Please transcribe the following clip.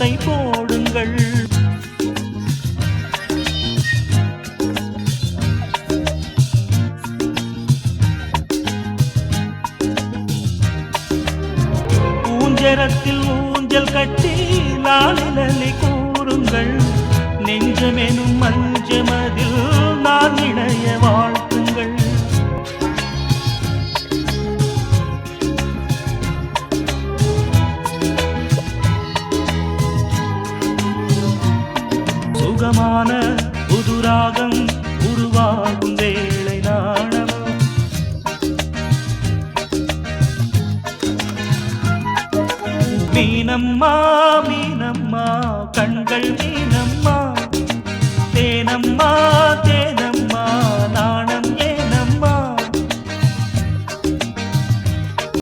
கோலத்தை போடுங்கள். ஊஞ்சரத்தில் ஊஞ்சல் கட்டி லாலிலலை கூறுங்கள். நெஞ்சமெனும் மஞ்சமதில் நான் இணைய வாழ்த்துங்கள். சுகமான புதுராகம் உருவாகும் வேளை நாணம். மீனம்மா மீனம்மா கண்கள் மீனம்மா தேனம்மா